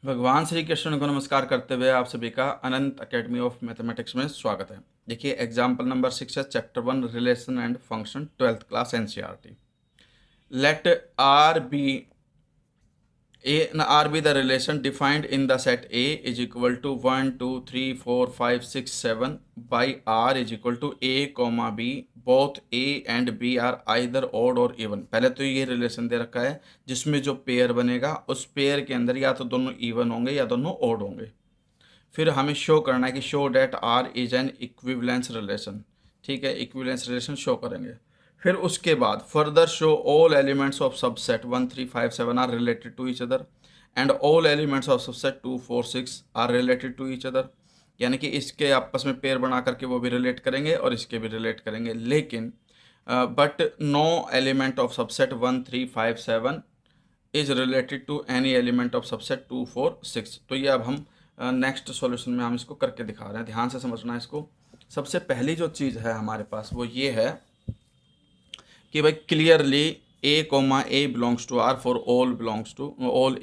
भगवान श्री कृष्ण को नमस्कार करते हुए आप सभी का अनंत एकेडमी ऑफ मैथमेटिक्स में स्वागत है। देखिए एग्जाम्पल नंबर 6 है, chapter 1 relation and function, 12th class NCERT. Let R be the relation defined in the set A is equal to 1 2 3 4 5 6 7 by R is equal to a comma b both a and b are either odd or even. पहले तो ये relation दे रखा है जिसमें जो pair बनेगा उस pair के अंदर या तो दोनों इवन होंगे या दोनों ऑड होंगे। फिर हमें शो करना है कि show that R is an equivalence relation. ठीक है, इक्विवेलेंस रिलेशन शो करेंगे। फिर उसके बाद further show all elements of subset 1 3 5 7 are related to each other and all elements of subset 2 4 6 are related to each other. यानी कि इसके आपस में पेयर बना करके वो भी रिलेट करेंगे और इसके भी रिलेट करेंगे, लेकिन but no element of subset 1 3 5 7 is related to any element of subset 2 4 6। तो ये अब हम नेक्स्ट सॉल्यूशन में हम इसको करके दिखा रहे हैं, ध्यान से समझना है इसको। सबसे पहली जो चीज़ है हमारे पास वो ये है कि भाई clearly A comma A belongs to R for all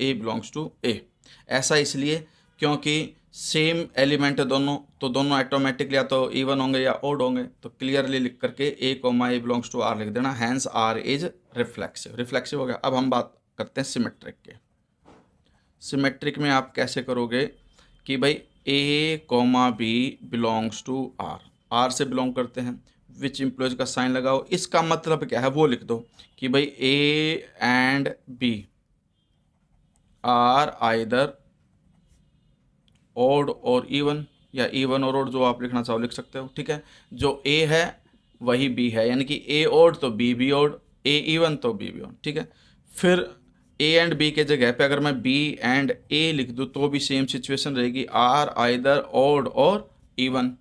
A belongs to A. ऐसा इसलिए क्योंकि सेम एलिमेंट है दोनों, तो दोनों ऑटोमेटिकली या तो इवन होंगे या ओड होंगे। तो क्लियरली लिख करके A comma A belongs to R लिख देना, hence R is reflexive. Reflexive हो गया। अब हम बात करते हैं सिमेट्रिक के। सिमेट्रिक में आप कैसे करोगे कि भाई A comma B belongs to R, R से बिलोंग करते हैं, विच इम्प्लॉयज का साइन लगाओ। इसका मतलब क्या है वो लिख दो कि भाई a and b are either odd or even, या इवन और ऑड, जो आप लिखना चाहो लिख सकते हो। ठीक है, जो ए है वही बी है, यानी कि ए ऑड तो बी भी ऑड, ए इवन तो बी भी ऑड। ठीक है, फिर ए एंड बी के जगह पे अगर मैं बी एंड ए लिख दूँ तो भी सेम सिचुएशन रहेगी, are either odd or even.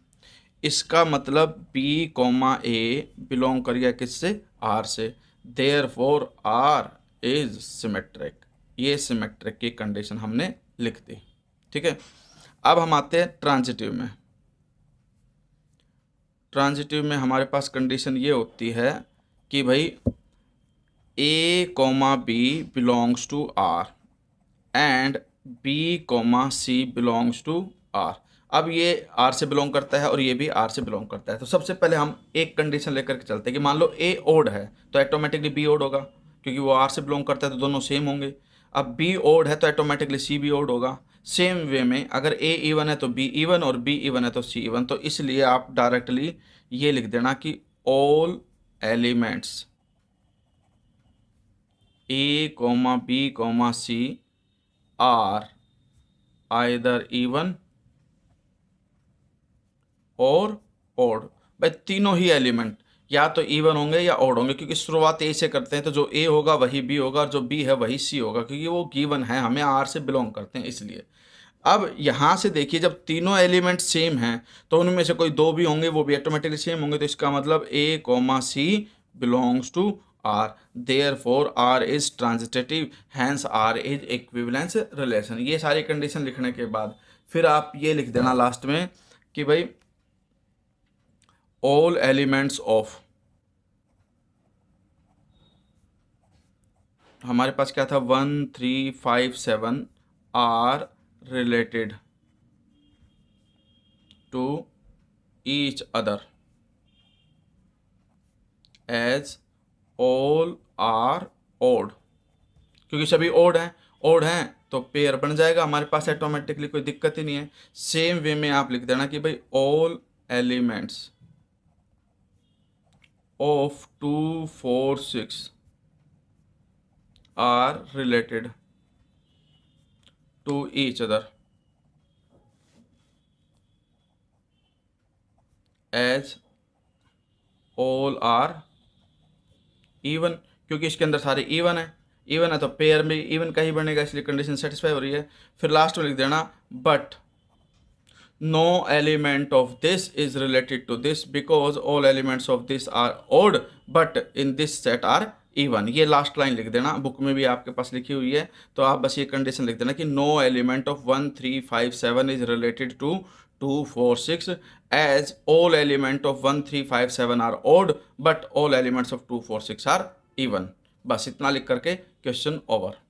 इसका मतलब बी कॉमा ए बिलोंग करेगा किससे, आर से, देयरफॉर आर इज सिमेट्रिक। ये सिमेट्रिक की कंडीशन हमने लिख दी। ठीक है, अब हम आते हैं ट्रांजिटिव में। ट्रांजिटिव में हमारे पास कंडीशन ये होती है कि भाई A comma B belongs to R and B comma C belongs to R. अब ये आर से बिलोंग करता है और ये भी आर से बिलोंग करता है। तो सबसे पहले हम एक कंडीशन लेकर के चलते हैं कि मान लो ए ओड है तो ऑटोमेटिकली बी ओड होगा, क्योंकि वो आर से बिलोंग करता है तो दोनों सेम होंगे। अब बी ओड है तो ऑटोमेटिकली सी भी ओड होगा। सेम वे में अगर ए इवन है तो बी इवन और बी इवन है तो सी इवन। तो इसलिए आप डायरेक्टली ये लिख देना कि all elements A comma B comma C are either even or odd. भाई तीनों ही एलिमेंट या तो इवन होंगे या ओड होंगे, क्योंकि शुरुआत ए से करते हैं तो जो ए होगा वही बी होगा और जो बी है वही सी होगा, क्योंकि वो गिवन है, हमें आर से बिलोंग करते हैं इसलिए। अब यहाँ से देखिए, जब तीनों एलिमेंट सेम हैं तो उनमें से कोई दो भी होंगे, वो भी ऑटोमेटिकली सेम होंगे। तो इसका मतलब A comma C belongs to R, therefore R is transitive, hence R is equivalence relation. ये सारी कंडीशन लिखने के बाद फिर आप ये लिख देना लास्ट में कि भाई all elements of, हमारे पास क्या था, 1 3 5 7 are related to each other as all are odd. क्योंकि सभी ओड हैं तो पेयर बन जाएगा हमारे पास ऑटोमेटिकली, कोई दिक्कत ही नहीं है। सेम वे में आप लिख देना कि भाई all elements of 2 4 6 are related to each other as all are even। क्योंकि इसके अंदर सारे इवन है तो पेयर में इवन का ही बनेगा, इसलिए कंडीशन सेटिस्फाई हो रही है। फिर लास्ट में लिख देना but no element of this is related to this because all elements of this are odd but in this set are even। ये लास्ट लाइन लिख देना, बुक में भी आपके पास लिखी हुई है। तो आप बस ये कंडीशन लिख देना कि no element of 1 3 5 7 is related to 2 4 6 as all element of 1 3 5 7 are odd but all elements of 2 4 6 are even। बस इतना लिख करके क्वेश्चन ओवर।